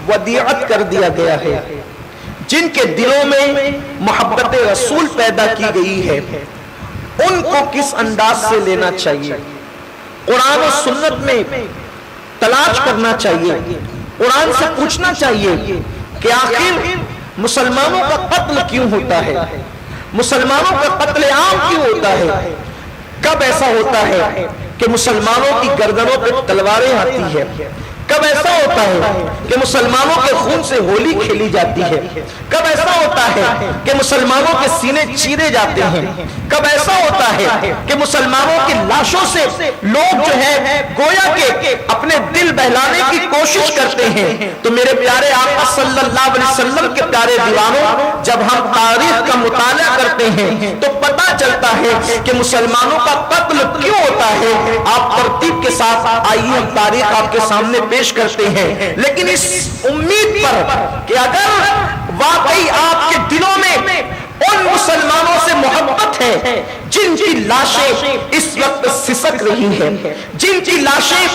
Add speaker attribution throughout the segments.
Speaker 1: ودیعت کر دیا گیا ہے، جن کے دلوں میں محبت رسول پیدا کی گئی ہے، ان کو کس انداز سے لینا چاہیے؟ قرآن و سنت میں تلاش کرنا چاہیے، قرآن سے پوچھنا چاہیے کہ آخر مسلمانوں کا قتل کیوں ہوتا ہے، مسلمانوں کا قتل عام کیوں ہوتا ہے، کب ایسا ہوتا ہے کہ مسلمانوں کی گردنوں پہ تلواریں آتی ہے، کب ایسا ہوتا ہے کہ مسلمانوں کے خون سے ہولی کھیلی جاتی ہے، کب ایسا ہوتا ہے کہ مسلمانوں کے سینے چیرے جاتے ہیں، کب ایسا ہوتا ہے کہ مسلمانوں کی لاشوں سے لوگ جو ہے گویا کہ اپنے دل بہلانے کی کوشش کرتے ہیں۔ تو میرے پیارے آقا صلی اللہ علیہ وسلم کے پیارے دیوانوں، جب ہم تاریخ کا مطالعہ کرتے ہیں تو پتہ چلتا ہے کہ مسلمانوں کا قتل کیوں ہوتا ہے۔ آپ ترتیب کے ساتھ آئیے ہم تاریخ آپ کے سامنے پیش کرتے ہیں، لیکن اس امید پر کہ اگر واقعی آپ کے دلوں میں ان مسلمانوں سے محبت ہے جن کی لاشیں اس وقت سسک رہی ہیں، جن کی لاشیں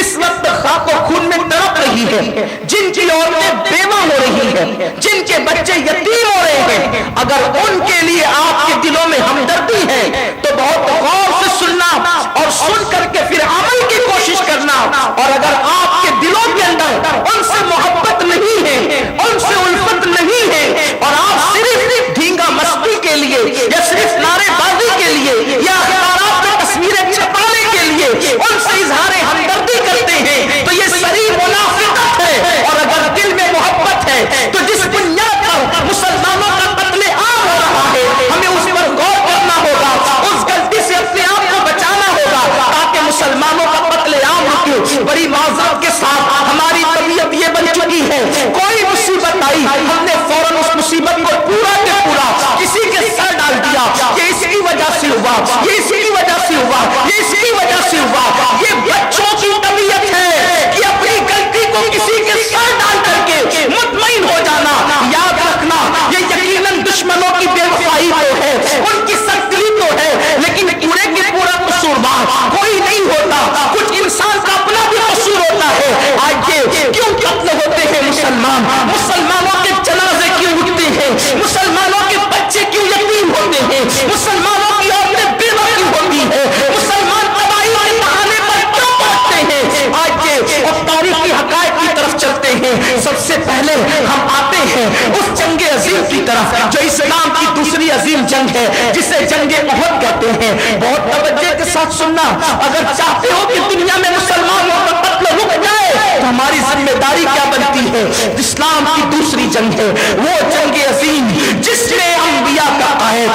Speaker 1: اس وقت خاک و خون میں تڑپ رہی ہیں، جن کی عورتیں بیوہ ہو رہی ہیں، جن کے بچے یتیم ہو رہے ہیں، اگر ان کے لیے آپ کے دلوں میں ہمدردی ہے تو بہت غور سے سننا اور سن کر کے پھر عمل کی کوشش کرنا۔ اور اگر آپ کے دلوں کے اندر ان سے محبت نہیں ہے، ان سے الفت نہیں ہے، اور آپ صرف ڈھینگا مستی کے لیے یا صرف نعرے بازی کے لیے یا اخبارات میں تصویریں چھپانے کے لیے ان سے اظہار ہمدردی کرتے ہیں تو یہ صریح منافقت ہے۔ اور اگر دل میں محبت ہے تو جس بنیاد پر مسلمانوں کا قتل عام ہو رہا ہے ہمیں اس پر غور کرنا ہوگا، اس غلطی سے اپنے آپ کو بچانا ہوگا تاکہ مسلمانوں کا قتل عام رکے۔ بڑی معذرت کے ساتھ ہماری طبیعت یہ بن چکی ہے، کوئی مصیبت آئی ہم نے فوراً اس مصیبت کو پورا کے پورا کسی کے سر ڈال دیا، یہ اس کی وجہ سے ہوا، یہ اس کی وجہ سے ہوا، یہ اس کی وجہ سے ہوا۔ یہ بچوں کی طبیعت ہے کہ اپنی غلطی کو کسی کے سر ڈال کر کے مطمئن ہو جانا۔ یاد رکھنا یہ یقیناً دشمنوں کی بے وفائی تو ہے، ان کی سختی تو ہے، لیکن پورے کے پورا قصوروار کوئی نہیں ہوتا، کچھ انسان کا اپنا بھی قصور ہوتا ہے۔ آج یہ کیوں قتل ہوتے ہیں مسلمانوں کے جنازے کیوں اٹھتے ہیں، مسلمانوں کے بچے کیوں یتیم ہوتے ہیں، مسلمانوں کی عورتیں بیوہ کیوں ہوتی ہیں، مسلمان قبائل کے بہانے پر کیوں پڑھتے ہیں۔ آج یہ اور تاریخی حقائق کی طرف چلتے ہیں۔ سب سے پہلے ہم آتے ہیں اس جنگ عظیم کی طرف جو اسلام کی دوسری عظیم جنگ ہے جسے جنگ احد کہتے ہیں۔ بہت توجہ کے ساتھ سننا، اگر چاہتے ہو کہ دنیا میں مسلمانوں کا قتل رک جائے تو ہماری ذمہ داری کیا بنتی ہے؟ اسلام کی دوسری جنگ ہے، وہ جنگ عظیم جس میں انبیاء کا قائد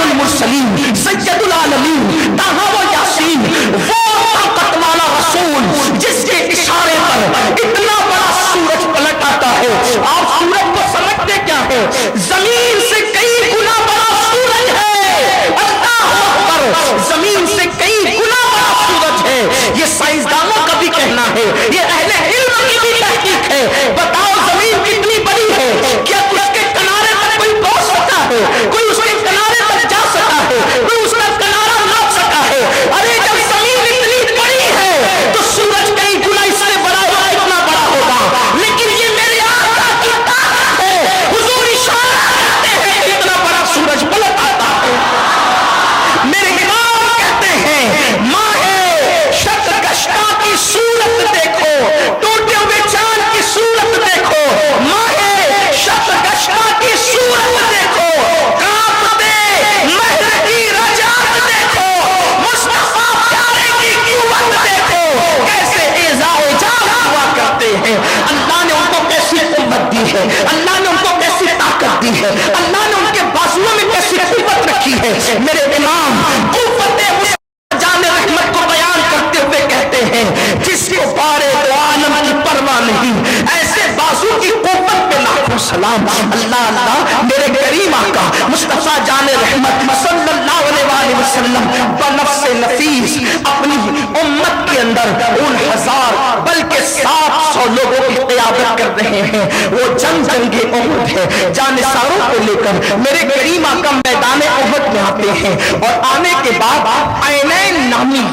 Speaker 1: المرسلین سید العالمین طٰہٰ و یاسین، وہ طاقت والا رسول جس کے اشارے پر اتنا بڑا سورج پلٹ آتا ہے۔ آپ سورج کو سمجھتے کیا ہے؟ زمین سے کئی گنا بڑا سورج ہے۔ اللہ اکبر، زمین سے کئی گنا بڑا سورج ہے۔ یہ سائنسدانوں کا بھی کہنا ہے، یہ اہل علم کی بھی تحقیق ہے۔ بتاؤ زمین کتنی بڑی ہے؟ کیا اس کے کنارے تک کوئی پہنچ سکتا ہے؟ کوئی اس کے کنارے تک جا سکتا ہے؟ کوئی اس کا کنارہ ناپ سکتا ہے؟ ارے جب زمین اتنی بڑی ہے تو سورج کئی گنا اس سے بڑا ہوگا، اتنا بڑا ہوگا۔ لیکن یہ میرے آقا کی طاقت ہے، حضور اشارہ کرتے ہیں کہ اتنا بڑا سورج پلٹ آتا ہے۔ میرے امام کہتے ہیں ماہ شق گشتہ کی صورت دیکھو، ٹوٹے ہوئے چاند کی صورت دیکھو، ماہ شق گشتہ کی صورت دیکھو، کانپتے مہر کی رجعت دیکھو، مصطفیٰ پیارے کی قوت دیکھو، کیسے اعزاء و اجاب ہوا کرتے ہیں۔ اللہ نے ان کو کیسی قوت دی ہے، اللہ نے ان کو کیسی طاقت دی ہے، اللہ نے ان کے بازوؤں میں کیسی قوت رکھی ہے۔ میرے امام قوت جان رحمت کو بیان کرتے ہوئے کہتے ہیں جس کو بارے دو عالم کی پرواہ نہیں، ایسے بازو کی قوت پہ لاکھوں سلام۔ اللہ اللہ، میرے کریم آقا مصطفیٰ جان رحمت صلی اللہ علیہ وسلم بنفس نفیس اپنی امت کے اندر ان 1000 بلکہ 700 لوگوں کی قیادت کر رہے ہیں۔ وہ جنگ احد ہے۔ جانثاروں کو لے کر میرے کریم آقا میدان احد میں آتے ہیں، اور آنے کے بعد عینین نامی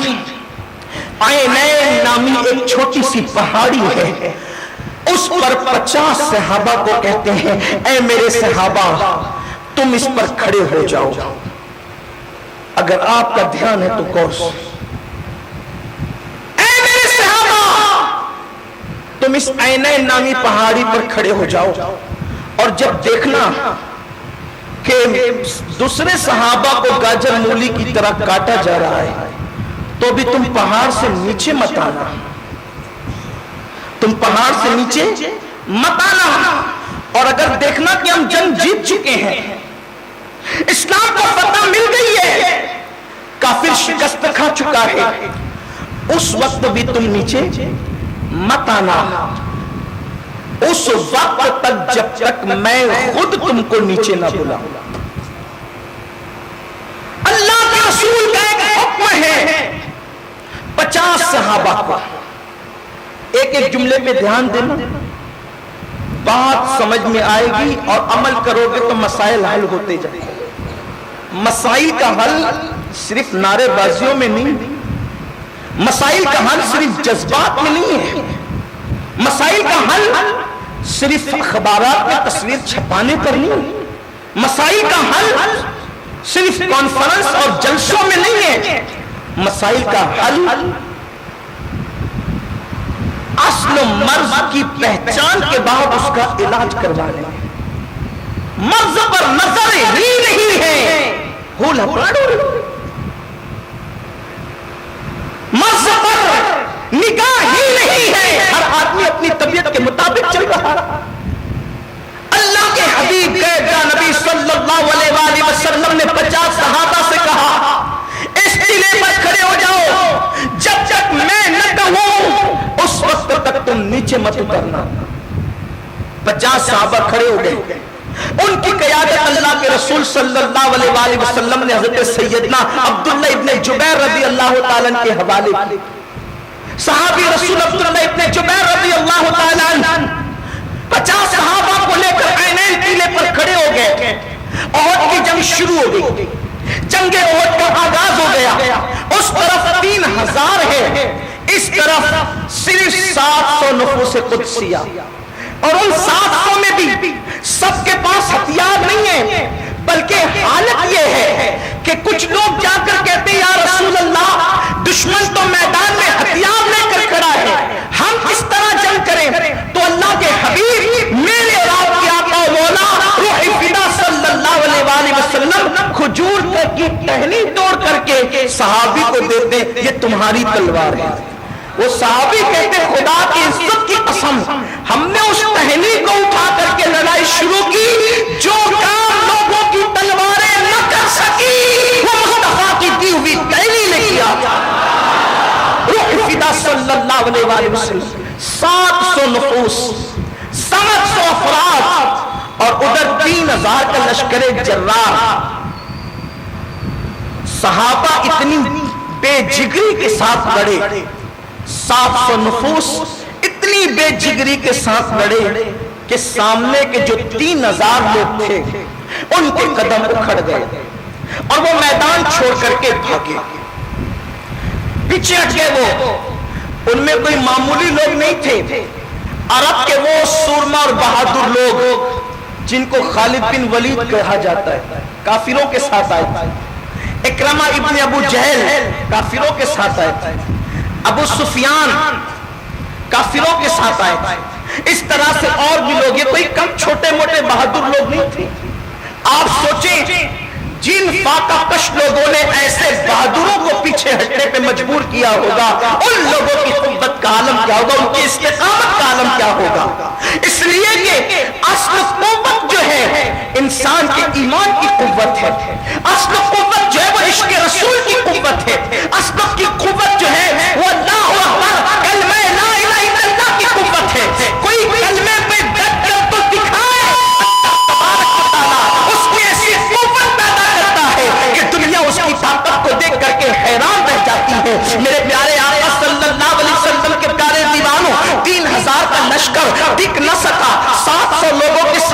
Speaker 1: ایک چھوٹی سی پہاڑی ہے، اس پر 50 صحابہ کو کہتے ہیں اے میرے صحابہ تم اس پر کھڑے ہو جاؤ. اگر آپ کا دھیان ہے تو غور سے، اے میرے صحابہ تم اس عینین نامی پہاڑی پر کھڑے ہو جاؤ، اور جب دیکھنا کہ دوسرے صحابہ کو گاجر مولی کی طرح کاٹا جا رہا ہے تو بھی تم پہاڑ سے نیچے مت آنا، تم پہاڑ سے نیچے مت آنا. اور اگر دیکھنا کہ ہم جنگ جیت چکے ہیں، اسلام کو فتح مل گئی ہے، کافر شکست کھا چکا ہے، اس وقت بھی تم نیچے مت آنا، اس وقت تک جب تک میں خود تم کو نیچے نہ بلاؤں. اللہ کے رسول کا ایک حکم ہے 50 صحابہ کو. ایک جملے پہ دھیان دینا، بات سمجھ میں آئے گی اور عمل کرو گے تو مسائل حل ہوتے جائیں گے. مسائل کا حل صرف نعرے بازیوں میں نہیں، مسائل کا حل صرف جذبات میں نہیں ہے، مسائل کا حل صرف اخبارات میں تصویر چھپانے پر نہیں، مسائل کا حل صرف کانفرنس اور جلسوں میں نہیں ہے، مسائل کا حل اصل مرض کی پہچان کے بعد اس کا علاج کروانے. مرض پر نظر ہی نہیں ہے، مرض پر نگاہ ہی نہیں ہے، ہر آدمی اپنی طبیعت کے مطابق چل رہا. اللہ کے حبیب نبی صلی اللہ علیہ وآلہ وسلم نے 50 صحابہ سے کہا اس ٹیلے پر کھڑے ہو جاؤ، جب تک میں نہ کہوں اس وقت تک تم نیچے مت اترنا. 50 صحابہ کھڑے ہو گئے، ان کی قیادت اللہ کے رسول صلی اللہ علیہ وآلہ وسلم نے حضرت سیدنا عبداللہ ابن جبیر رضی اللہ تعالیٰ عنہ کے حوالے کی. صحابی رسول عبداللہ ابن جبیر رضی اللہ تعالیٰ عنہ 50 صحابہ کو لے کر عینین ٹیلے پر کھڑے ہو گئے. احد کی جنگ شروع ہو گئی، جنگ احد کا آغاز ہو گیا. اس طرف 3000 ہے، اس طرف صرف 700 نفوس قدسیہ، اور ان 700 میں بھی سب کے پاس ہتھیار نہیں ہے، بلکہ حالت یہ ہے کہ کچھ لوگ جا کر کہتے ہیں یا رسول اللہ دشمن تو میدان میں ہتھیار لے کر کھڑا ہے، ہم کس طرح جنگ کریں؟ تو اللہ کے حبیب میرے اور آپ کے آقا و مولا روح فدا صلی اللہ علیہ وآلہ وسلم کھجور کی ٹہنی توڑ کر کے صحابی کو دیتے یہ تمہاری تلوار ہے. وہ صحابی کہتے خدا کی عزت کی قسم ہم نے اس ٹہنی کو اٹھا کر کے لڑائی شروع کی، جو کام لوگوں کی تلواریں نہ کر سکی وہ مصطفیٰ کی دی ہوئی ٹہنی نے کیا. روح فدا صلی اللہ علیہ وآلہ وسلم 700 نفوس، 700 افراد، اور ادھر 3000 کا لشکر جراح. صحابہ اتنی بے جگری کے ساتھ لڑے، 700 نفوس اتنی بے جگری کے ساتھ لڑے کہ سامنے کے جو 3000 لوگ تھے ان کے قدم اکھڑ گئے اور وہ میدان چھوڑ کر کے بھاگے. پیچھے ہٹ گئے. وہ ان میں کوئی معمولی لوگ نہیں تھے، عرب کے وہ سورما اور بہادر لوگ جن کو خالد بن ولید کہا جاتا ہے، کافروں کے ساتھ آئے تھے. اکرمہ ابن ابو جہل کافروں کے ساتھ آئے تھے، ابو سفیان کافروں کے ساتھ آئے تھے. اس طرح سے اور بھی لوگ، یہ کوئی کم چھوٹے موٹے بہادر لوگ نہیں تھے. آپ سوچیں جن فاقہ کش لوگوں نے ایسے بہادروں کو پیچھے ہٹنے پہ مجبور کیا ہوگا، ان لوگوں کی قوت کا عالم کیا ہوگا، ان کی استقامت کا عالم کیا ہوگا. اس لیے کہ اصل قوت جو ہے انسان کے ایمان کی قوت ہے، اصل قوت جو ہے وہ عشق رسول کی قوت ہے، اصل کی قوت جو ہے وہ اللہ اکبر کلمہ لا الہ الا اللہ کی قوت ہے. کوئی کلمے پہ ڈٹ کر تو دکھائے، اس کی ایسی قوت پیدا کرتا ہے کہ دنیا اس کی طاقت کو دیکھ کر کے حیران رہ جاتی ہے. میرے پیارے آقا صلی اللہ علیہ وسلم کے پیارے دیوانوں، 3000 کا لشکر ٹک نہ سکا. 700 لوگوں کے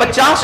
Speaker 1: 50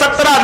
Speaker 1: 17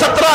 Speaker 1: 17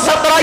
Speaker 1: 17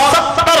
Speaker 1: 70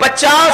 Speaker 1: 50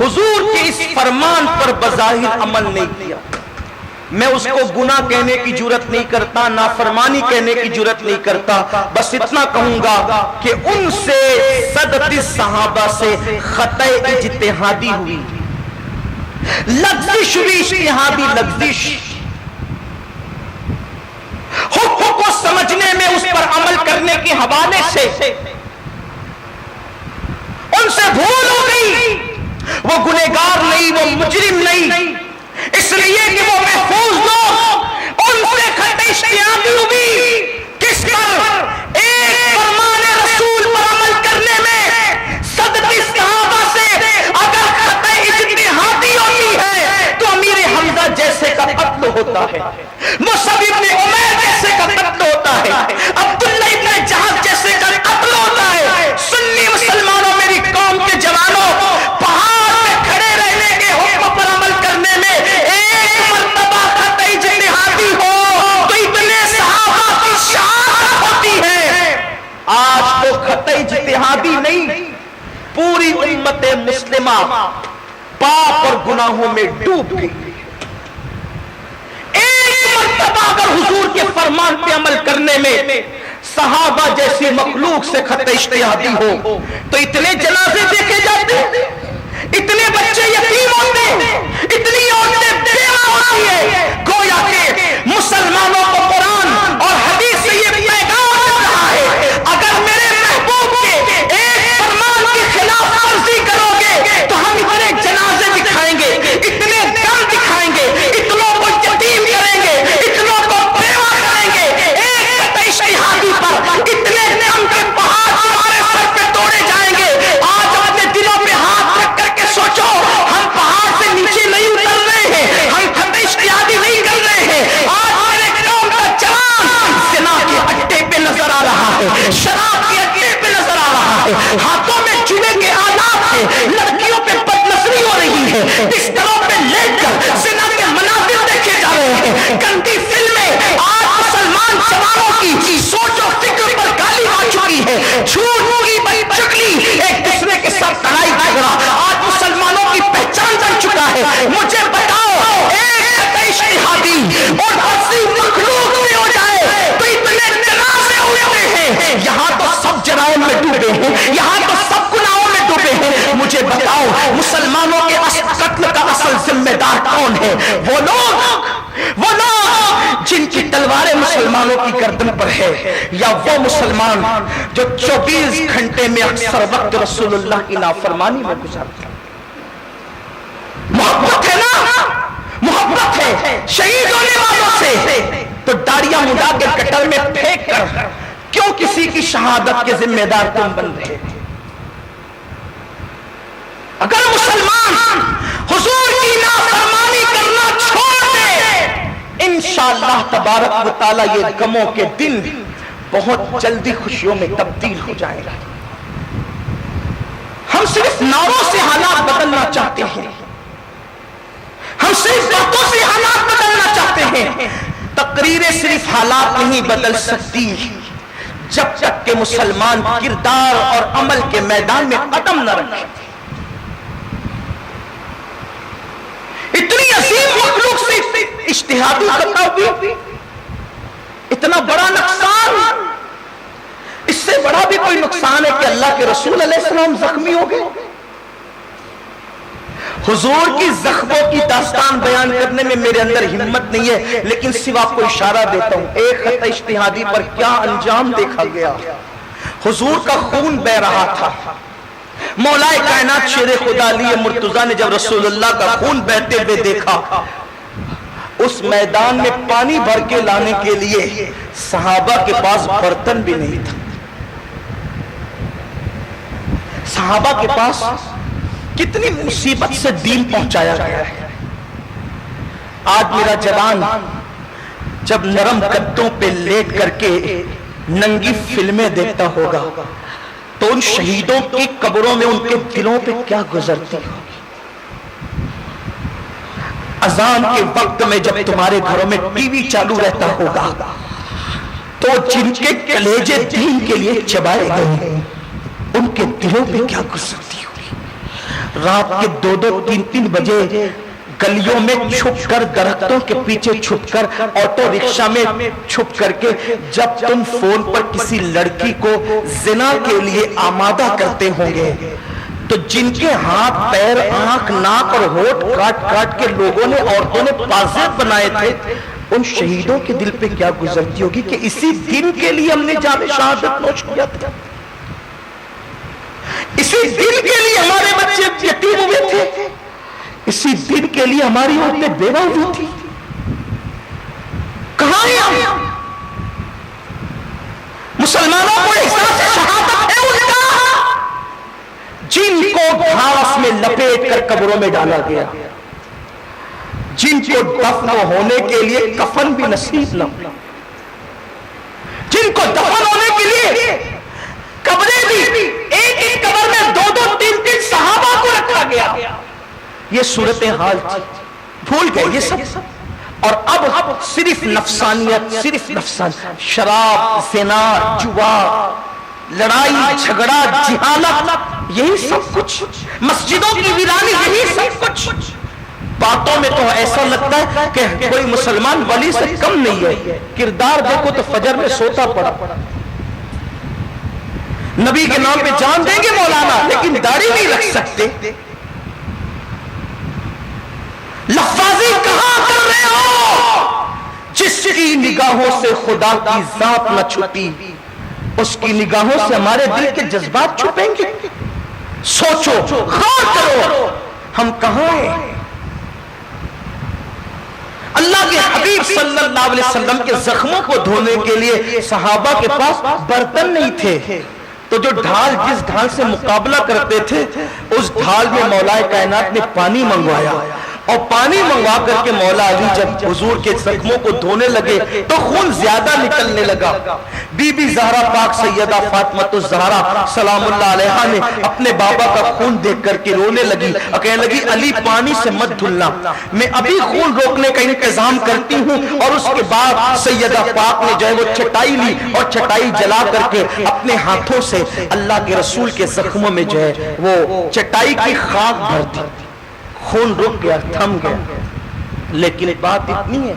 Speaker 1: حضور کے اس فرمان پر بظاہر عمل نہیں کیا، میں اس کو گناہ کہنے کی جرات نہیں کرتا، نافرمانی کہنے کی جرات نہیں کرتا، بس اتنا کہوں گا کہ ان سے صدت صحابہ سے خطۂ اجتہادی ہوئی، لغزش ہوئی، اجتہادی لغزش، حکم کو سمجھنے میں اس پر عمل کرنے کے حوالے سے ان سے بھول ہو گئی۔ وہ گنہگار نہیں، وہ مجرم نہیں، اس لیے کہ وہ محفوظ لوگ، ان سے خطۂ اجتہادی ہوئی کس پر؟ ایک فرمان رسول پر عمل کرنے میں صدت صحابہ سے اگر خطۂ اجتہادی ہوتی ہے تو امیر حمزہ جیسے کا قتل ہوتا ہے، مصعب ابن عمیر جیسے کا قتل ہوتا ہے، عبداللہ ابن جہاز جیسے کا قتل ہوتا ہے۔ سنی مسلمانوں، میری قوم کے جوانوں، پہاڑ پہ کھڑے رہنے کے حکم پر عمل کرنے میں ایک مرتبہ خطۂ اجتہادی ہو تو اتنے صحابہ کی شہادت ہوتی ہے۔ آج تو خطۂ اجتہادی نہیں، پوری امت مسلمہ پاپ اور گناہوں میں ڈوب گئی۔ اگر حضور کے فرمان پہ عمل کرنے میں صحابہ جیسی مخلوق سے خطۂ اجتہادی ہو تو اتنے جنازے دیکھے جاتے، اتنے بچے یتیم ہوتے، اتنی عورتیں بیوہ ہوتی ہے۔ گویا کہ مسلمانوں کو قرآن اور حدیث سے یہ پیغام مل رہا ہے، اگر میرے محبوب کے ایک فرمان کی خلاف ورزی کرو گے تو ہم اتنے جنازے دکھائیں گے، اتنے دم دکھائیں گے، اتنوں کو یتیم کریں گے، اتنوں کو بیوہ کریں گے، ایک خطۂ اجتہادی پر اتنے دم کے پہاڑ ہمارے سر پہ توڑے جائیں گے۔ آج اپنے دلوں پہ ہاتھ رکھ کر کے سوچو، ہم پہاڑ سے نیچے نہیں اتر رہے ہیں، ہم خطۂ اجتہادی نہیں کر رہے ہیں۔ آج میرے قوم کا جوان زنا کے اڈے پہ نظر آ رہا ہے، شراب کے اڈے پہ نظر آ رہا ہے، ہاتھوں میں چوہے کے آلات ہیں، لڑکیوں پہ بدنظری ہو رہی ہے، بستروں پہ لیٹ کر زنا کے مناظر دیکھے جا رہے ہیں، گندی فلمیں آج مسلمان جوانوں کی سوچ و فکر پر گالی آ چکی ہے، جھوٹ کی بد شکلی، ایک دوسرے کے ساتھ لڑائی جھگڑا آج مسلمانوں کی پہچان بن چکا ہے۔ مجھے بتاؤ، ایک خطۂ اجتہادی اور اسی مخلوق میں ہو جائے تو اتنے جنازے ہوتے ہیں۔ یہاں تو سب جرائم میں ڈوبے ہیں، یہاں تو سب گناہوں میں ڈوبے ہیں۔ مجھے بتاؤ، مسلمانوں کے قتل کا اصل ذمہ دار کون ہے؟ وہ لوگ جن کی تلواریں مسلمانوں کی گردن پر ہے، یا وہ مسلمان جو 24 گھنٹے میں اکثر وقت رسول اللہ کی نافرمانی میں گزارتے ہیں؟ محبت ہے نا، محبت ہے شہید ہونے والوں سے، تو داڑیاں مڈا کے گٹر میں پھینک کر کیوں کسی کی شہادت کے ذمہ دار تم بن رہے؟ اگر مسلمان حضور کی نافرمانی کرنا چھوڑ دے، انشاءاللہ تبارک و تعالی یہ غموں کے دن بہت جلدی خوشیوں میں تبدیل ہو جائے گا۔ ہم صرف نعروں سے حالات بدلنا چاہتے ہیں، ہم صرف باتوں سے حالات بدلنا چاہتے ہیں۔ تقریریں صرف حالات نہیں بدل سکتی جب تک کہ مسلمان کردار اور عمل کے میدان میں قدم نہ رکھے۔ اتنی عظیم مخلوق سے اجتہادی خطا ہوئی، اتنا بڑا نقصان، اس سے بڑا بھی کوئی نقصان ہے کہ اللہ کے رسول علیہ السلام زخمی ہو گئے۔ حضور کی زخموں کی داستان بیان کرنے میں میرے اندر ہمت نہیں ہے، لیکن صرف آپ کو اشارہ دیتا ہوں، ایک خطۂ اجتہادی پر کیا انجام دیکھا گیا۔ حضور کا خون بہ رہا تھا، مولا کائنات شیر خدا علی مرتضیٰ نے جب رسول اللہ کا خون بہتے ہوئے دیکھا، اس میدان میں پانی بھر کے لانے کے لیے صحابہ کے پاس برتن بھی نہیں تھا۔ صحابہ کے پاس کتنی مصیبت سے دین پہنچایا گیا ہے۔ آج میرا جوان جب نرم گدوں پہ لیٹ کر کے ننگی فلمیں دیکھتا ہوگا تو ان شہیدوں کی قبروں میں ان کے دلوں پہ کیا گزرتی ہوگی۔ اذان کے وقت میں جب تمہارے گھروں میں ٹی وی چالو رہتا ہوگا تو جن کے کلیجے دین کے لیے چبائے گئے ان کے دلوں پہ کیا گزرتی ہوگی۔ رات کے 2-2 3-3 بجے گلیوں میں چھپ کر، درختوں کے پیچھے چھپ کر، آٹو رکشہ میں چھپ کر کے جب تم فون پر کسی لڑکی کو زنا کے لیے آمادہ کرتے ہوں گے تو جن کے ہاتھ پیر آنکھ ناک اور ہونٹ کاٹ کاٹ کے لوگوں نے عورتوں نے پازیب بنائے تھے، ان شہیدوں کے دل پہ کیا گزرتی ہوگی کہ اسی دن کے لیے ہم نے جام شہادت نوش کیا تھا، اسی دن کے لیے ہمارے بچے یتیم ہوئے تھے، اسی دن کے لیے ہماری عورتیں بیوہ ہوئی تھی. کہاں ہیں ہم؟ مسلمانوں کو احساس شہادت ہے ان کا جن کو گھاس میں لپیٹ کر قبروں میں ڈالا گیا، جن کو دفن ہونے کے لیے کفن بھی نصیب نہ ہوا، جن کو دفن ہونے کے لیے قبریں بھی ایک ایک قبر میں 2-2 3-3 صحابہ کو رکھا گیا. یہ صورتحال تھی، بھول گئے یہ سب. اور اب صرف نفسانیت، صرف نفسانیت، شراب، زنا، جوا، لڑائی جھگڑا، جہالت، یہی سب کچھ، مسجدوں کی ویرانی، یہی سب کچھ. باتوں میں تو ایسا لگتا ہے کہ کوئی مسلمان ولی سے کم نہیں ہے، کردار دیکھو تو فجر میں سوتا پڑا، نبی کے نام پہ جان دیں گے مولانا لیکن داڑھی نہیں رکھ سکتے. لفاظی کہاں کر رہے ہو؟ جس کی نگاہوں سے خدا کی ذات نہ چھپی اس کی نگاہوں سے ہمارے دل کے جذبات چھپیں گے. سوچو، غور کرو، ہم کہاں ہیں؟ اللہ کے حبیب صلی اللہ علیہ وسلم کے زخموں کو دھونے کے لیے صحابہ کے پاس برتن نہیں تھے، تو جو ڈھال جس ڈھال سے مقابلہ کرتے تھے اس ڈھال میں مولا کائنات نے پانی منگوایا، اور پانی منگوا کر کے مولا علی جب حضور کے زخموں کو دھونے لگے تو خون زیادہ نکلنے لگا. بی بی زہرا پاک سیدہ فاطمہ الزہرا سلام اللہ علیہا نے اپنے بابا کا خون دیکھ کر کے رونے لگی اور کہنے لگی علی پانی سے مت دھلنا، میں ابھی خون روکنے کا انتظام کرتی ہوں. اور اس کے بعد سیدہ پاک نے جو ہے وہ چٹائی لی اور چٹائی جلا کر کے اپنے ہاتھوں سے اللہ کے رسول کے زخموں میں جو ہے وہ چٹائی کی خاک بھر دی. خون رک گیا، تھم گیا. لیکن بات اتنی ہے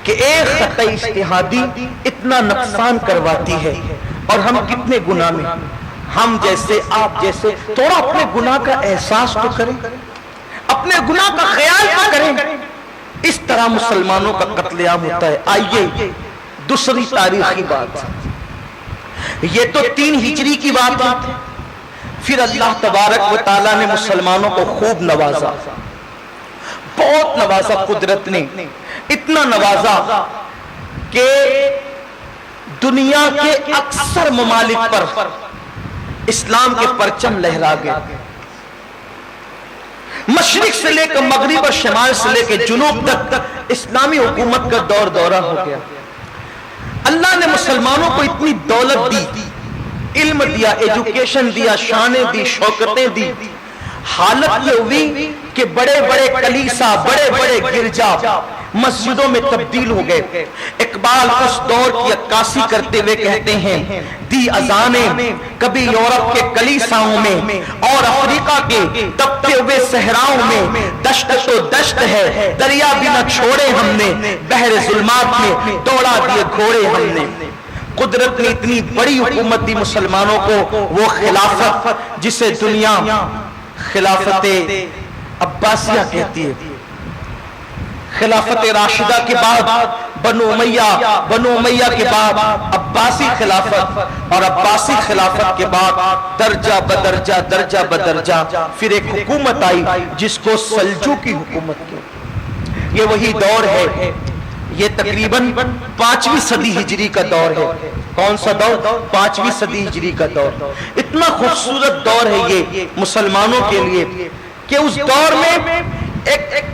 Speaker 1: کہ ایک خطا اجتہادی اتنا نقصان کرواتی ہے، اور ہم کتنے گناہ میں، ہم جیسے آپ جیسے تھوڑا اپنے گناہ کا احساس تو کریں، اپنے گناہ کا خیال تو کریں. اس طرح مسلمانوں کا قتل عام ہوتا ہے. آئیے دوسری تاریخی بات، یہ تو 3 ہجری کی بات ہے. پھر اللہ تبارک و تعالیٰ نے مسلمانوں کو خوب نوازا، بہت نوازا. قدرت نے اتنا نوازا کہ دنیا کے اکثر ممالک پر اسلام کے پرچم لہرا گئے. مشرق سے لے کر مغرب اور شمال سے لے کے جنوب تک اسلامی حکومت کا دور دورہ ہو گیا. اللہ نے مسلمانوں کو اتنی دولت دی، علم دیا، ایجوکیشن دیا، شانیں دی، شوکتیں دی. حالت یہ ہوئی کہ بڑے بڑے کلیسا، بڑے بڑے گرجا مسجدوں میں تبدیل ہو گئے. اقبال اس دور کی عکاسی کرتے ہوئے کہتے ہیں دی اذانیں کبھی یورپ کے کلیساؤں میں اور افریقہ کے تپتے ہوئے صحراؤں میں، دشت تو دشت ہے دریا بھی نہ چھوڑے ہم نے، بحر ظلمات میں دوڑا دیے گھوڑے ہم نے. قدرت نے اتنی بڑی حکومت دی مسلمانوں کو، وہ خلافت جسے دنیا خلافت عباسیہ کہتی ہے. خلافت راشدہ کے بعد بنو امیہ کے بعد عباسی خلافت، اور عباسی خلافت کے بعد درجہ بدرجہ درجہ بدرجہ پھر ایک حکومت آئی جس کو سلجوقی حکومت کی. یہ وہی دور ہے، یہ تقریباً 5ویں صدی ہجری کا دور ہے. کون سا دور؟ 5ویں صدی ہجری کا دور. اتنا خوبصورت دور ہے یہ مسلمانوں کے لیے کہ اس دور میں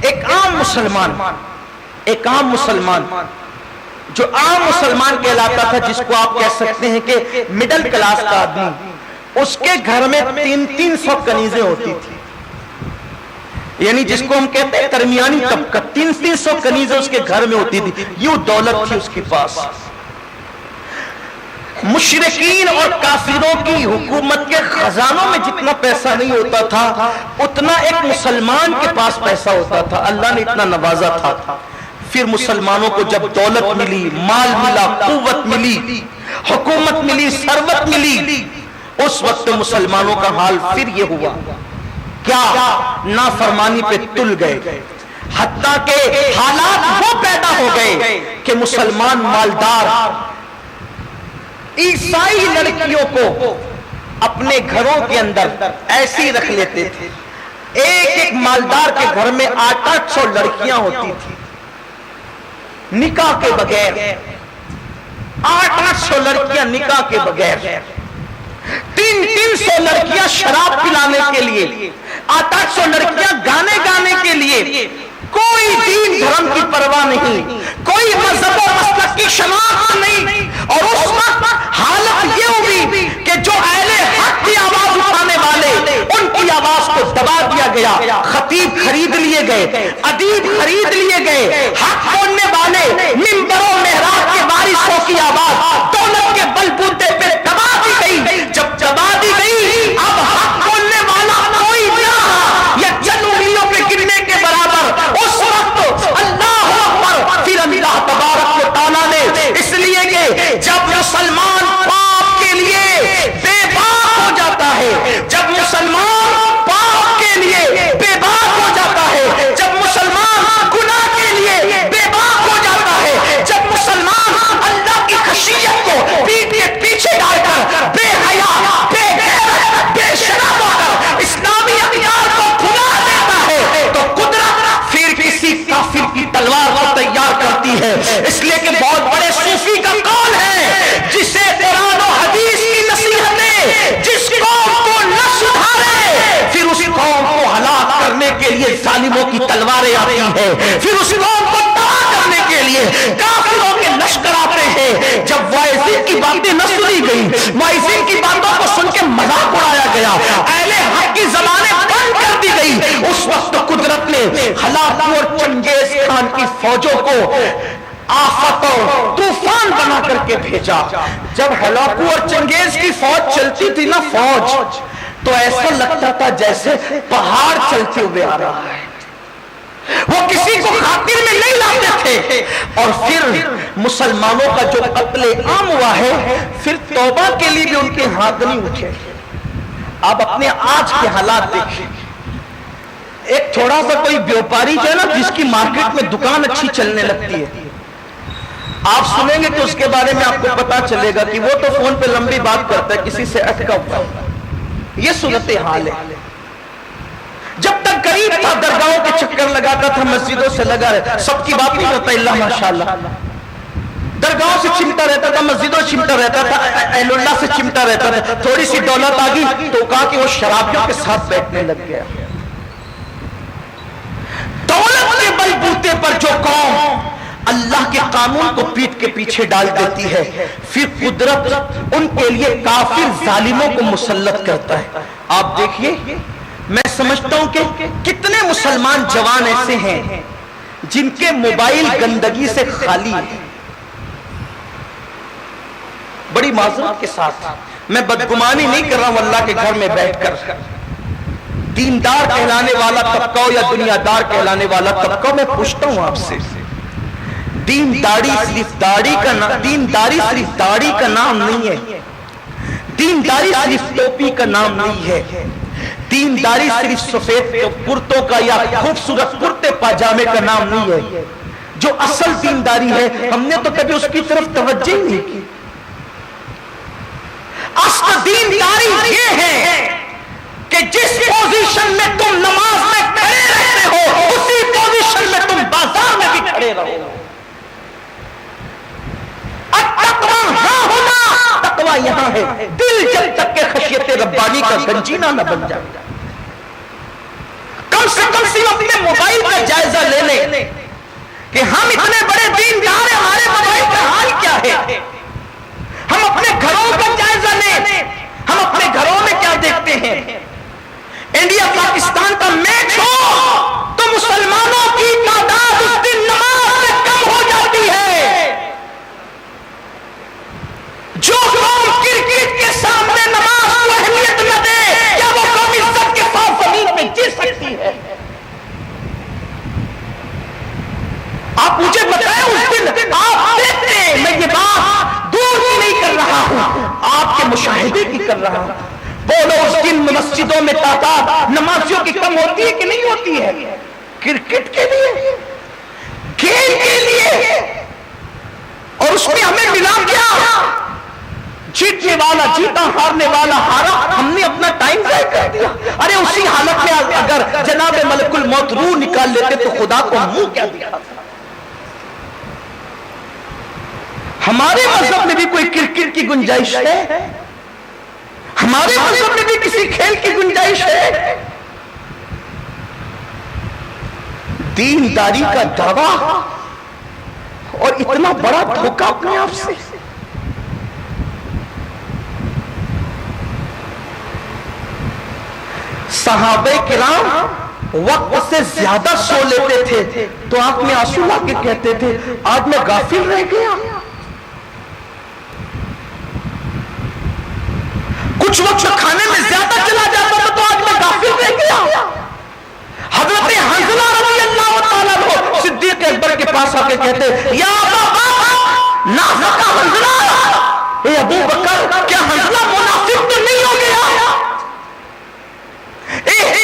Speaker 1: ایک عام مسلمان جو عام مسلمان کہلاتا تھا، جس کو آپ کہہ سکتے ہیں کہ مڈل کلاس کا آدمی، اس کے گھر میں 300 کنیزیں ہوتی تھی. یعنی جس کو ہم کہتے ہیں درمیانی طبقہ، 300 کنیزیں اس کے گھر میں ہوتی تھی. یوں دولت تھی اس کے پاس. مشرکین اور کافروں کی حکومت کے خزانوں میں جتنا پیسہ نہیں ہوتا تھا اتنا ایک مسلمان کے پاس پیسہ ہوتا تھا. اللہ نے اتنا نوازا تھا. پھر مسلمانوں کو جب دولت ملی، مال ملا، قوت ملی، حکومت ملی، ثروت ملی، اس وقت مسلمانوں کا حال پھر یہ ہوا کیا؟ نافرمانی پہ تل گئے. حتیٰ کہ حالات وہ پیدا ہو گئے کہ مسلمان مالدار عیسائی لڑکیوں کو اپنے گھروں کے اندر ایسی رکھ لیتے تھے. ایک مالدار کے گھر میں 800 لڑکیاں ہوتی تھی نکاح کے بغیر. 800 لڑکیاں نکاح کے بغیر. 300 لڑکیاں شراب پلانے کے لیے، 800 لڑکیاں گانے گانے کے لیے. کوئی دین دھرم کی پرواہ نہیں، کوئی مذہب و مسلک کی شناخت نہیں. اور اس وقت حالت یہ ہوئی کہ جو اہل حق کی آواز اٹھانے والے ان کی آواز کو دبا دیا گیا. خطیب خرید لیے گئے، ادیب خرید لیے گئے. حق بولنے والے منبر و محراب کے وارثوں کی آواز دولت کے بلبوتے پہ دبا دی گئی. جب دبا دی گئی اب حق بولنے والا کوئی نہ یا چند انگلیوں پہ گرنے کے برابر. اس وقت اللہ اکبر. پھر اللہ تبارک و تعالیٰ نے اس لیے کہ جب مسلمان پاپ کے لیے بے باک ہو جاتا ہے، جب مسلمان پاپ کے لیے بے باک ہو جاتا ہے، جب مسلمان گناہ کے لیے بے باک ہو جاتا ہے، جب مسلمان اللہ کی خشیت کو پیٹ کے پیچھے ڈال کر بے حیا، بے غیرت، بے شرم ہو کر اسلامی اقدار کو بھلا دیتا ہے، تو قدرت پھر کسی کافر کی تلوار کو تیار کرتی ہے. اس لیے کہ بہت بڑے صوفی کا قول ہے جسے قرآن و حدیث کی نصیحتیں جس قوم کو نہ سدھارے پھر اس قوم کو ہلاک کرنے کے لیے ظالموں کی تلواریں آتی ہیں، پھر اس قوم کو تباہ کرنے کے لیے کافروں کے لشکر آتے ہیں. جب وائزین کی باتیں نہ سنی گئی، وائزین کی باتوں کو سن کے مذاق اڑایا گیا، اہل حق کی زبانیں بند کر دی گئی، اس وقت قدرت نے ہلاکو اور چنگیز خان کی فوجوں کو آفت اور طوفان بنا کر کے بھیجا. جب ہلاکو اور چنگیز کی فوج چلتی تھی نا فوج، تو ایسا لگتا تھا جیسے پہاڑ چلتے ہوئے آ رہا ہے. وہ کسی کو خاطر میں نہیں لاتے تھے. اور پھر مسلمانوں کا جو قتل عام ہوا ہے، پھر توبہ کے لیے بھی ان کے ہاتھ نہیں اٹھے. آپ اپنے آج کے حالات دیکھیں. ایک تھوڑا سا کوئی بیوپاری جو ہے نا جس کی مارکیٹ میں دکان اچھی چلنے لگتی ہے، آپ سنیں گے تو اس کے بارے میں آپ کو پتا چلے گا کہ وہ تو فون پہ لمبی بات کرتا ہے، کسی سے اٹکا ہوا. یہ صورتحال ہے. جب تک غریب تھا درگاہوں کے چکر لگاتا تھا، مسجدوں سے لگا رہتا، سب کی بات نہیں کرتا اللہ ماشاءاللہ. درگاہوں سے چمٹا رہتا تھا، مسجدوں سے چمٹا رہتا تھا، اہل اللہ سے چمٹا رہتا تھا. تھوڑی سی دولت آ گئی تو کہا کہ وہ شرابیوں کے ساتھ بیٹھنے لگ گیا. دولت کے بل بوتے پر جو قوم اللہ کے قانون کو پیٹ کے پیچھے ڈال دیتی ہے، پھر قدرت ان کے لیے کافر ظالموں کو مسلط کرتا ہے. آپ دیکھیے، میں سمجھتا ہوں کہ کتنے مسلمان جوان ایسے ہیں جن کے موبائل گندگی سے خالی ہے. بڑی معذرت کے ساتھ میں بدگمانی نہیں کر رہا ہوں اللہ کے گھر میں بیٹھ کر. دیندار کہلانے والا طبقہ ہو یا دنیا دار کہلانے والا طبقہ، میں پوچھتا ہوں آپ سے، دینداری صرف داڑھی کا نام نہیں ہے. دینداری صرف ٹوپی کا نام نہیں ہے. دینداری صرف سفید کرتوں کا یا خوبصورت کرتے پاجامے کا نام نہیں ہے. جو اصل دینداری ہے ہم نے تو کبھی اس کی طرف توجہ ہی نہیں کی. اصل دینداری یہ ہے کہ جس پوزیشن میں تم نماز میں کھڑے رہتے ہو اسی پوزیشن میں تم بازار میں بھی کھڑے رہو. تقویٰ یہاں ہے، دل جب تک کہ خشیت ربانی کا گنجینہ نہ بن جائے. کم سے کم اپنے موبائل کا جائزہ لے لیں کہ ہم اتنے بڑے دیندار ہیں، ہمارے موبائل کا حال کیا ہے. ہم اپنے گھروں کا جائزہ لیں، ہم اپنے گھروں میں کیا دیکھتے ہیں. انڈیا پاکستان کا میچ ہو تو مسلمانوں کی تعداد اس دن نماز میں کم ہو جاتی ہے. جو آپ دیکھتے ہیں، میں یہ بات دور کی نہیں کر رہا ہوں، آپ کے مشاہدے کی کر رہا ہوں۔ بولو اس دن مسجدوں میں تعداد نمازیوں کی کم ہوتی ہے کہ نہیں ہوتی ہے؟ کرکٹ کے لیے، کھیل کے لیے، اور اس میں ہمیں ملا کیا؟ جیتنے والا جیتا، ہارنے والا ہارا، ہم نے اپنا ٹائم ضائع کر دیا۔ ارے اسی حالت میں اگر جناب ملک الموت روح نکال لیتے تو خدا کو منہ کیا دکھاتا؟ ہمارے مذہب میں بھی کوئی کرکٹ کی گنجائش ہے؟ ہمارے مذہب میں بھی کسی کھیل کی گنجائش ہے؟ دینداری کا دعویٰ اور اتنا بڑا دھوکہ اپنے آپ سے۔ صحابہ کرام وقت سے زیادہ سو لیتے تھے تو آنکھ میں آنسو لا کے کہتے تھے آج میں غافل رہ گیا۔ کچھ وقت کھانے میں زیادہ چلا جاتا تھا تو آج میں غافل رہ گیا۔ حضرت حنظلہ رضی اللہ تعالیٰ عنہ صدیق اکبر کے پاس آ کے کہتے یا ابا بکر نافقہ حنظلہ، اے ابو بکر کیا حنظلہ منافق تو نہیں ہو گیا؟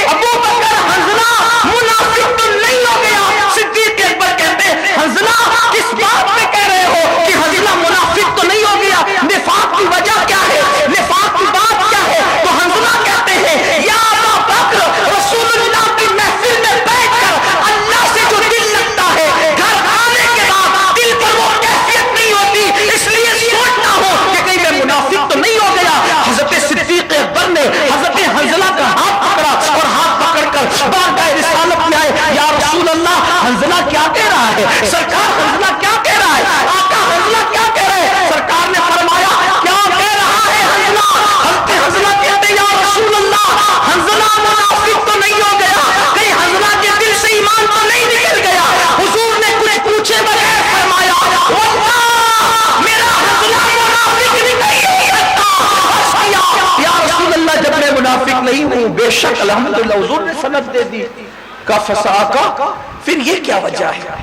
Speaker 1: ابو بکر حنظلہ منافق تو نہیں ہو گیا؟ صدیق اکبر کہتے حنظلہ کس بات پہ کہہ رہے ہو کہ حنظلہ منافق تو نہیں ہو گیا؟ نفاق کی وجہ کیا ہے؟ نفاق کی بات کیا ہے؟ تو حنظلہ کہتے ہیں یا ابا بکر رسول اللہ کی محفل میں بیٹھ کر اللہ سے جو دل لگتا ہے گھر آنے کے بعد دل پر وہ کیفیت نہیں ہوتی، اس لیے سوچنا ہو کہ کہیں میں منافق تو نہیں ہو گیا۔ حضرت صدیق اکبر نے حضرت حنظلہ کا ہاتھ پکڑا اور ہاتھ پکڑ کر بارگاہ رسالت میں آئے، یا رسول اللہ حنظلہ کیا کہہ رہا ہے؟ سرکار حنظلہ کیا کہہ رہا ہے؟ آقا حنظلہ کیا کہہ رہے ہیں؟ سرکار نے فرمایا کیا کہہ رہا ہے حنظلہ؟ حضرت حنظلہ کہتے یا رسول اللہ حنظلہ منافق تو نہیں ہو گیا، کہیں حنظلہ کے دل سے ایمان تو نہیں نکل گیا؟ حضور نے کچھ پوچھے بغیر فرمایا واللہ میرا حنظلہ منافق نہیں ہو سکتا۔ یا رسول اللہ جب میں منافق نہیں ہوں بے شک الحمدللہ، حضور نے سند دے دی کا فساقہ، پھر یہ کیا وجہ ہے؟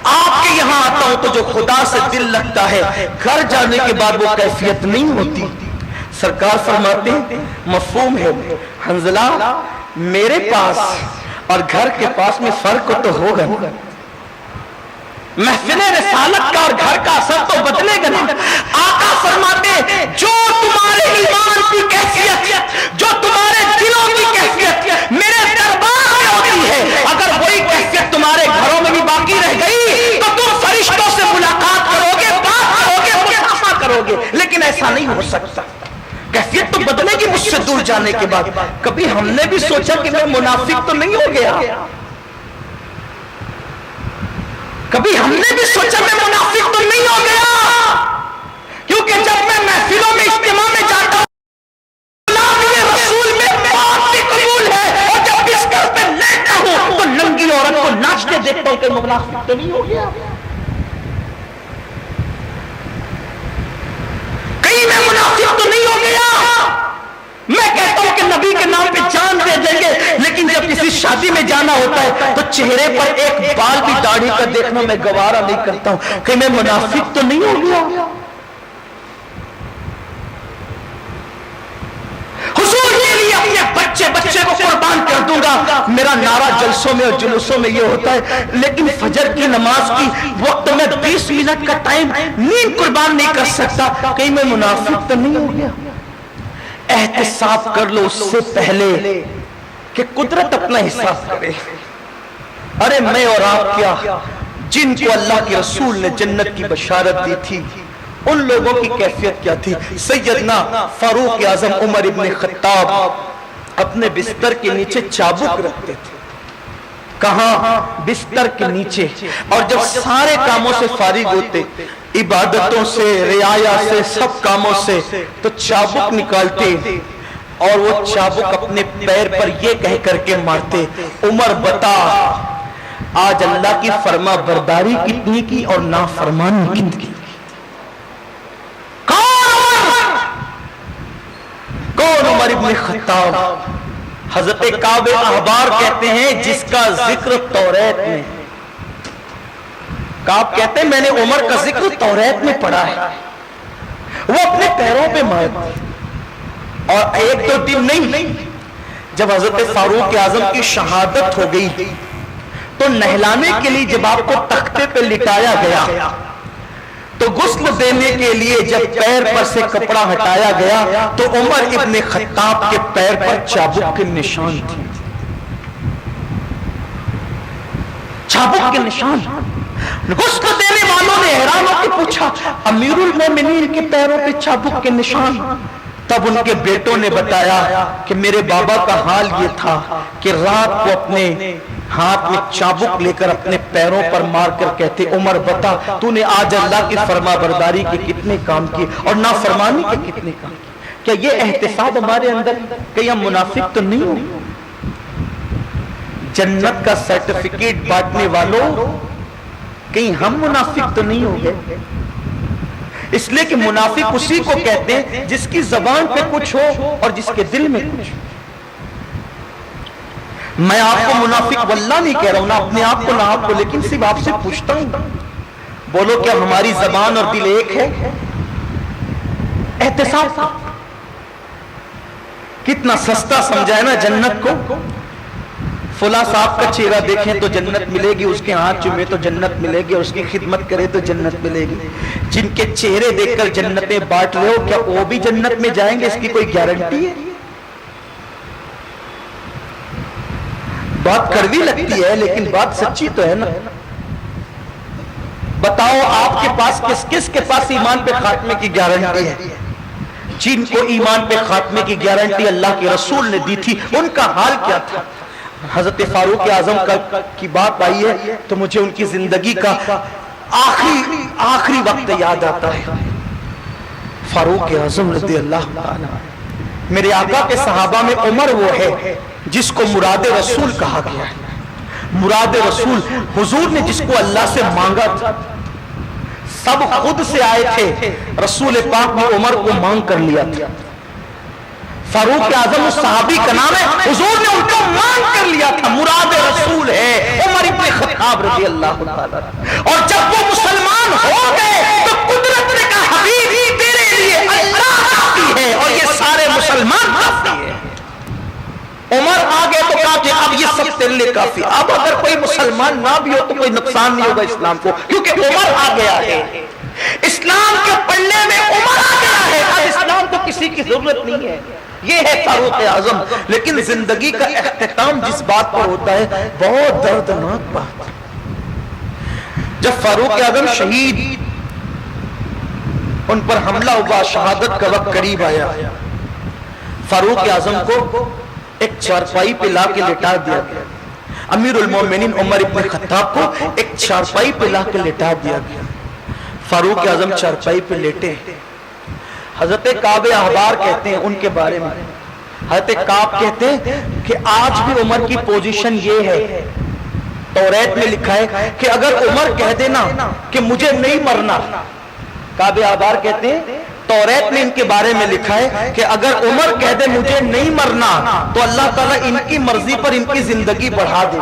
Speaker 1: آپ کے یہاں آتا ہوں تو جو خدا سے دل لگتا ہے گھر جانے کے بعد وہ کیفیت نہیں ہوتی۔ سرکار فرماتے ہیں مفہوم ہے حنظلہ میرے پاس اور گھر کے پاس میں فرق تو ہوگا، محفل رسالت کا اور گھر کا اثر تو بدلے گا نا۔ آقا فرماتے جو تمہارے ایمان کی کیفیت، جو تمہارے دلوں کی کیفیت میرے دربار میں ہوتی ہے، اگر وہی کیفیت تمہارے گھروں میں بھی باقی رہ گئی تو تم فرشتوں سے ملاقات کرو گے، بات کرو گے، مصافحہ کرو گے، لیکن ایسا نہیں ہو سکتا۔ کیفیت تو بدلے گی مجھ سے دور جانے کے بعد۔ کبھی ہم نے بھی سوچا کہ میں منافق تو نہیں ہو گیا؟ کبھی ہم نے بھی سوچا میں منافق تو نہیں ہو گیا؟ کیونکہ جب میں محفلوں میں اجتماع میں جاتا ہوں رسول میں بات بھی قبول ہے، اور جب بستر پہ لیٹا ہوں تو ننگی عورت کو ناچتے دیکھتا ہوں کہ منافق تو نہیں ہو گیا؟ کہیں میں منافق تو نہیں ہو گیا؟ میں کہتا ہوں کہ نبی کے نام پہ جان دے دیں گے، لیکن جب کسی شادی میں جانا ہوتا ہے تو چہرے پر ایک بال بھی داڑھی کا دیکھنا میں گوارا نہیں کرتا ہوں کہ میں منافق تو نہیں ہو گیا؟ حضور کے لیے اپنے بچے کو قربان کر دوں گا، میرا نعرہ جلسوں میں اور جلوسوں میں یہ ہوتا ہے، لیکن فجر کی نماز کی وقت میں 20 منٹ کا ٹائم نیند قربان نہیں کر سکتا، کہیں میں منافق تو نہیں ہو گیا؟ احتساب کر لو اس سے پہلے کہ قدرت اپنا حساب کرے۔ ارے میں اور آپ کیا، جن کو اللہ کے رسول نے جنت کی بشارت دی تھی ان لوگوں کی کیفیت کیا تھی؟ سیدنا فاروق اعظم عمر ابن خطاب اپنے بستر کے نیچے چابک رکھتے تھے۔ کہاں؟ بستر کے نیچے۔ اور جب سارے کاموں سے فارغ ہوتے، عبادتوں سے، رعایا سے، سب کاموں سے، تو چابک نکالتے اور وہ چابک اپنے پیر پر یہ کہہ کر کے مارتے عمر بتا آج اللہ کی فرما برداری کتنی کی اور نافرمانی کتنی کی؟ کون عمر ابن خطاب؟ حضرت کعب احبار کہتے ہیں جس کا ذکر توریت میں، کعب کہتے ہیں میں نے عمر کا ذکر توریت میں پڑھا ہے، وہ اپنے پیروں پہ مار، اور ایک دو دن نہیں، جب حضرت فاروق اعظم کی شہادت ہو گئی تو نہلانے کے لیے جب آپ کو تختے پہ لٹایا گیا تو غسل دینے کے لیے جب پیر پر سے کپڑا ہٹایا گیا تو عمر ابن خطاب کے پیر پر چابک کے نشان تھے، چابک کے نشان۔ غسل دینے والوں نے حیران ہو کے پوچھا امیر المومنین کے پیروں پہ چابک کے نشان؟ تب ان کے بیٹوں نے بتایا کہ میرے بابا کا حال یہ تھا کہ رات کو اپنے ہاتھ میں چابک لے کر اپنے پیروں پر مار کر کہتے عمر بتا تو نے آج اللہ کی فرما برداری کے کتنے کام کیے اور نافرمانی کے کتنے کام کیے؟ کیا یہ احتساب ہمارے اندر کہ ہم منافق تو نہیں ہو؟ جنت کا سرٹیفکیٹ بانٹنے والوں کہیں ہم منافق تو نہیں ہو گئے؟ اس لیے کہ منافق اسی کو کہتے ہیں جس کی زبان پہ کچھ ہو اور جس کے دل میں کچھ ہو۔ میں آپ کو منافق واللہ نہیں کہہ رہا ہوں، نہ اپنے آپ کو نہ آپ کو، لیکن صرف آپ سے پوچھتا ہوں بولو کیا ہماری زبان اور دل ایک ہے؟ احتساب کتنا سستا سمجھا ہے نا جنت کو، فلاں صاحب کا چہرہ دیکھیں تو جنت ملے گی، اس کے ہاتھ چومے تو جنت ملے گی، اور اس کی خدمت کرے تو جنت ملے گی۔ جن کے چہرے دیکھ کر جنتیں بانٹ رہے ہو کیا وہ بھی جنت میں جائیں گے؟ اس کی کوئی گارنٹی ہے؟ بات کڑوی لگتی ہے لیکن بات سچی تو ہے نا۔ بتاؤ آپ کے پاس کس کے پاس ایمان پہ خاتمے کی گارنٹی ہے؟ جن کو ایمان پہ خاتمے کی گارنٹی اللہ کے رسول نے دی تھی ان کا حال کیا تھا؟ حضرت فاروق اعظم کی بات آئی ہے تو مجھے ان کی زندگی کا آخری وقت یاد آتا ہے۔ فاروق اعظم رضی اللہ عنہ، میرے آقا کے صحابہ میں عمر وہ ہے جس کو مراد رسول کہا گیا ہے۔ مراد رسول حضور نے جس کو اللہ سے مانگا تھا، سب خود سے آئے تھے، رسول پاک نے عمر کو مانگ کر لیا تھا۔ فاروق اعظم اس صحابی کا نام ہے، حضور نے ان کو مانگ کر لیا تھا، مراد رسول ہے عمر ابن خطاب رضی اللہ تعالیٰ۔ اور جب وہ مسلمان ہو گئے تو قدرت نے کہا حبیب تیرے لیے اللہ کافی ہے اور یہ سارے مسلمان کافی ہے۔ عمر آگے تو کہا کہ اب یہ سب تیرے لیے کافی، اب اگر کوئی مسلمان نہ بھی ہو تو کوئی نقصان نہیں ہوگا اسلام کو، کیونکہ عمر آ گیا ہے، اسلام کے پڑھنے میں عمر آ گیا ہے، اب اسلام تو کسی کی ضرورت نہیں ہے۔ یہ ہے فاروق اعظم۔ لیکن زندگی کا اختتام جس بات پر ہوتا ہے بہت دردناک بات۔ جب فاروق اعظم شہید، ان پر حملہ ہوا، شہادت کا وقت قریب آیا، فاروق اعظم کو ایک چارپائی پہ لا کے لٹا دیا گیا۔ امیر المومنین عمر ابن خطاب کو ایک چارپائی پہ لا کے لٹا دیا گیا۔ فاروق اعظم چارپائی پہ لیٹے، حضرت کعب احبار کہتے ہیں ان کے بارے میں، حضرت کعب کہتے ہیں کہ آج بھی عمر کی پوزیشن یہ ہے، توریت میں لکھا ہے کہ اگر عمر کہہ دینا کہ مجھے نہیں مرنا، کعب احبار کہتے ہیں توریت میں ان کے بارے میں لکھا ہے کہ اگر عمر کہہ دے مجھے نہیں مرنا تو اللہ تعالیٰ ان کی مرضی پر ان کی زندگی بڑھا دے۔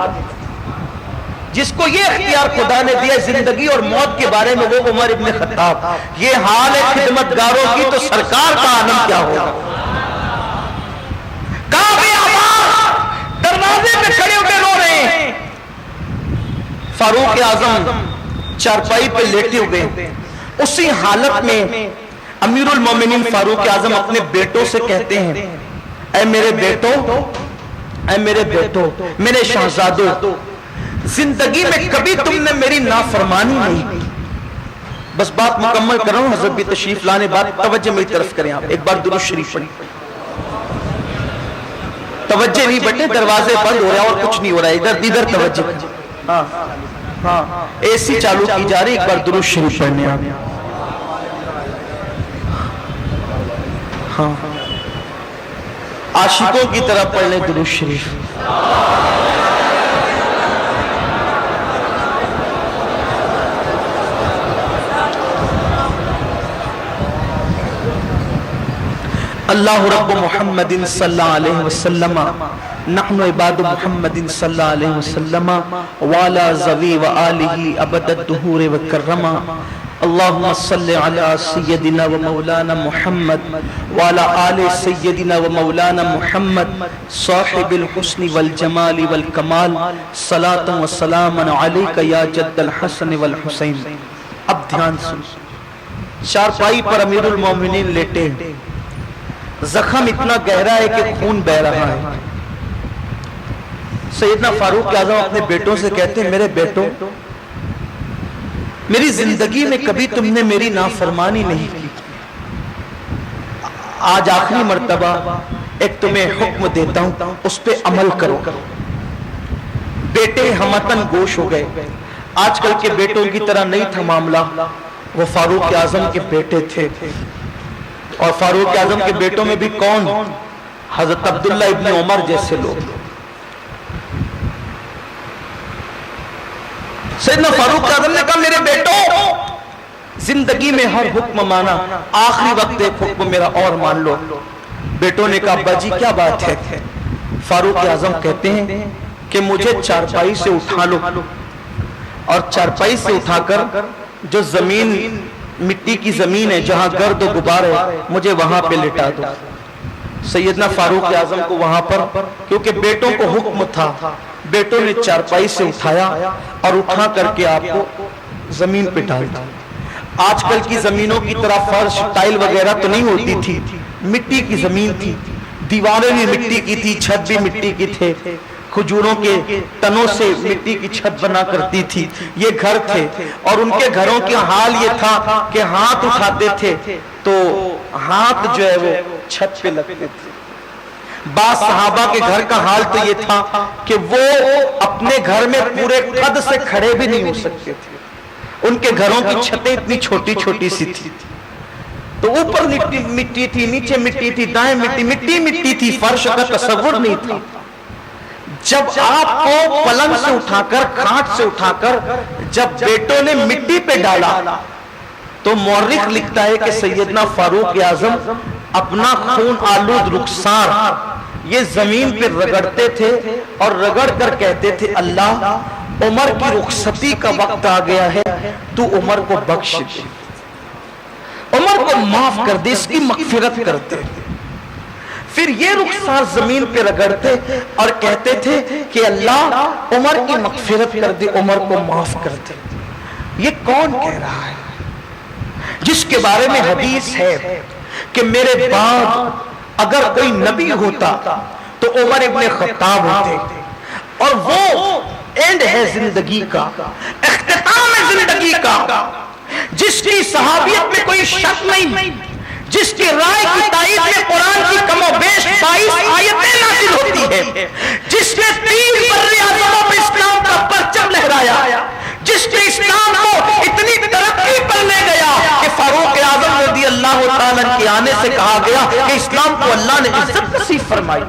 Speaker 1: جس کو یہ اختیار خدا نے دیا زندگی اور موت کے بارے میں وہ عمر ابن خطاب۔ یہ حال ہے خدمتگاروں کی تو سرکار کا عالم کیا ہوگا؟ کعب احبار دروازے پہ کھڑے ہو کے رو رہے ہیں، فاروق اعظم چارپائی پہ لیٹے ہوئے، اسی حالت میں امیر المومنین فاروق اعظم اپنے بیٹوں سے کہتے ہیں اے میرے بیٹوں، اے میرے بیٹوں، میرے شہزادوں، زندگی میں کبھی تم نے میری نافرمانی نہیں کی۔ بس بات مکمل کر رہا ہوں، حضرت بھی تشریف لانے، بات توجہ میری طرف کریں آپ، ایک بار درود شریف پڑھیں۔ توجہ نہیں بیٹے، دروازے بند ہو رہا ہے اور کچھ نہیں ہو رہا ہے، ادھر توجہ۔ ہاں ہاں اے سی چالو کی جا رہی، ایک بار درود شریف پڑھنے آپ۔ ہاں عاشقوں کی طرح پڑھ لیں درود شریف۔ اللہ رب محمد صلی اللہ علیہ وسلم نحن عباد محمد صلی اللہ علیہ وسلم والا زوی و آلہ ابد الدہور و کرما اللہم صلی علی سیدنا و مولانا محمد وعلی آل سیدنا و مولانا محمد صاحب الحسن والجمال والکمال صلاة و سلام علیک یا جد الحسن والحسین. اب دھیان سن. چارپائی پر امیر المومنین لیٹے ہیں. زخم اتنا گہرا ہے کہ خون بہ رہا ہے. سیدنا فاروق اعظم اپنے بیٹوں سے کہتے ہیں میرے بیٹوں میری زندگی میں کبھی تم نے میری نافرمانی نہیں کی. آج آخری مرتبہ ایک تمہیں حکم دیتا ہوں اس پہ عمل کرو. بیٹے ہمتن گوش ہو گئے. آج کل کے بیٹوں کی طرح نہیں تھا معاملہ. وہ فاروق اعظم کے بیٹے تھے اور فاروق اعظم کے بیٹوں میں بھی کون؟ حضرت عبداللہ ابن عمر جیسے لوگ. سیدنا فاروق اعظم نے کہا میرے بیٹوں زندگی میں ہر حکم مانا, آخری وقت ایک حکم میرا اور مان لو. بیٹوں نے کہا ابا جی کیا بات ہے؟ فاروق اعظم کہتے ہیں کہ مجھے چارپائی سے اٹھا لو اور چارپائی سے اٹھا کر جو زمین مٹی کی زمین ہے جہاں گرد و غبار ہے مجھے وہاں پہ لٹا دو. سیدنا فاروق اعظم کو وہاں پر, کیونکہ بیٹوں کو حکم تھا, بیٹوں نے چارپائی سے اٹھایا اور اٹھا کر کے آپ کو زمین پہ ڈال دیا. آج کل کی زمینوں کی طرح فرش ٹائل وغیرہ تو نہیں ہوتی تھی, مٹی کی زمین تھی. دیواریں بھی مٹی کی تھی, چھت بھی مٹی کی تھے, کھجوروں کے تنوں سے مٹی کی چھت بنا کرتی تھی. یہ گھر تھے اور ان کے گھروں کی حال یہ تھا کہ ہاتھ اٹھاتے تھے تو ہاتھ جو ہے وہ چھت پہ لگتے تھے. بعض صحابہ کے گھر کا حال تو یہ تھا کہ وہ اپنے گھر میں پورے قد سے کھڑے بھی نہیں ہو سکتے تھے. ان کے گھروں کی چھتیں اتنی چھوٹی چھوٹی سی تھی. تو اوپر مٹی تھی, نیچے مٹی تھی, دائیں مٹی تھی, فرش کا تصور نہیں تھا. جب آپ کو پلنگ سے اٹھا کر, کھاٹ سے اٹھا کر جب بیٹوں نے مٹی پہ ڈالا تو مورخ لکھتا ہے کہ سیدنا فاروق اعظم اپنا خون آلود رخسار یہ زمین پہ رگڑتے تھے اور رگڑ کر کہتے تھے اللہ عمر کی رخصتی کا وقت آ گیا ہے, تو عمر کو بخش دے, عمر کو معاف کر دے, اس کی مغفرت کر دے. پھر یہ رخسار زمین پہ رگڑتے اور کہتے تھے کہ اللہ عمر کی مغفرت کر دے, عمر کو معاف کر دے. یہ کون کہہ رہا ہے جس کے بارے میں حدیث ہے کہ میرے بعد اگر کوئی نبی ہوتا تو عمر ابن خطاب ہوتے, اور وہ اینڈ ہے زندگی کا, اختتام ہے زندگی کا, جس کی صحابیت میں کوئی شک نہیں, جس کی رائے کی تائید میں قرآن کی کم و بیش 22 آیتیں نازل ہوتی ہے, جس نے 3 بر اعظموں پہ اسلام کا پرچم لہرایا, جس نے اسلام کو اتنی ترقی پر لے گیا کہ فاروق اعظم رضی اللہ تعالیٰ کے آنے سے کہا گیا کہ اسلام کو اللہ نے عزت نصیب فرمائی,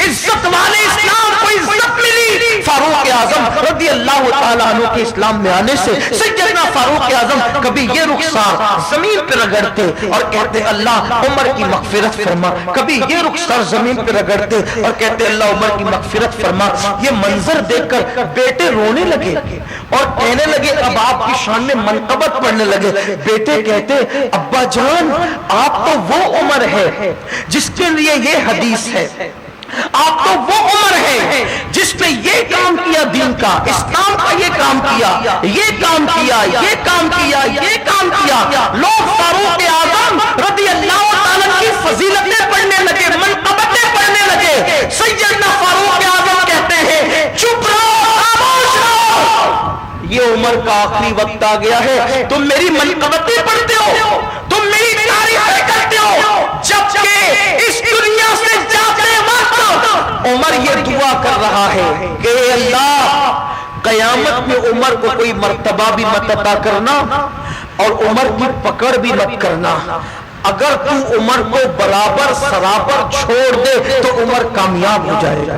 Speaker 1: عزت والے اسلام کو عزت ملی. فاروق اعظم رضی اللہ تعالیٰ عنہ کے اسلام میں آنے سے سیدنا فاروق اعظم کبھی یہ رخسار زمین پہ رگڑتے اور کہتے اللہ عمر کی مغفرت فرما, کبھی یہ رخسار زمین پہ رگڑتے اور کہتے اللہ عمر کی مغفرت فرما. یہ منظر دیکھ کر بیٹے رونے لگے اور کہنے لگے, اب آپ کی شان میں منقبت پڑھنے لگے. بیٹے کہتے ابا جان آپ تو وہ عمر ہے جس کے لیے یہ حدیث ہے, آپ تو وہ عمر ہے جس نے یہ کام کیا, دین کا, اسلام کا یہ کام کیا, یہ کام کیا, یہ کام کیا, یہ کام کیا. لوگ فاروق اعظم رضی اللہ تعالیٰ کی فضیلتیں پڑھنے لگے, منقبتیں پڑھنے لگے. سیدنا فاروق اعظم کہتے ہیں چپ رہو, خاموش رہو, یہ عمر کا آخری وقت آ گیا ہے, تم میری منقبتیں پڑھتے ہو, تم میری تعریفیں کرتے ہو, جبکہ اس دنیا سے جاتے وقت عمر یہ دعا کر رہا ہے کہ اللہ قیامت میں عمر کو کوئی مرتبہ بھی مت عطا کرنا اور عمر کی پکڑ بھی مت کرنا. اگر تو عمر کو برابر سرابر چھوڑ دے تو عمر کامیاب ہو جائے گا.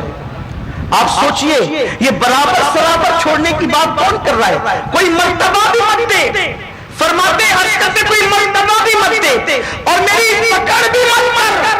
Speaker 1: آپ سوچئے یہ برابر سرابر چھوڑنے کی بات کون کر رہا ہے؟ کوئی مرتبہ بھی مت دے, فرماتے حرکت کوئی مرتبہ بھی مت دے اور میری پکڑ بھی مت کر,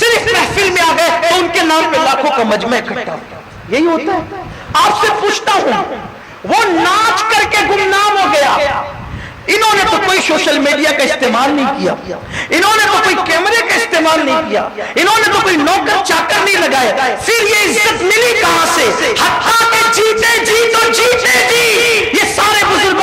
Speaker 1: صرف محفل میں آ گئے تو ان کے نام پہ لاکھوں کا مجمع اکٹھا. یہی ہوتا ہے. آپ سے پوچھتا ہوں وہ ناچ کر کے گمنام ہو گیا. انہوں نے تو کوئی سوشل میڈیا کا استعمال نہیں کیا, انہوں نے تو کوئی کیمرے کا استعمال نہیں کیا, انہوں نے تو کوئی نوکر چاکر نہیں لگائے, پھر یہ عزت ملی کہاں سے؟ حتیٰ کہ جیتے جی تو جیتے جی یہ سارے بزرگ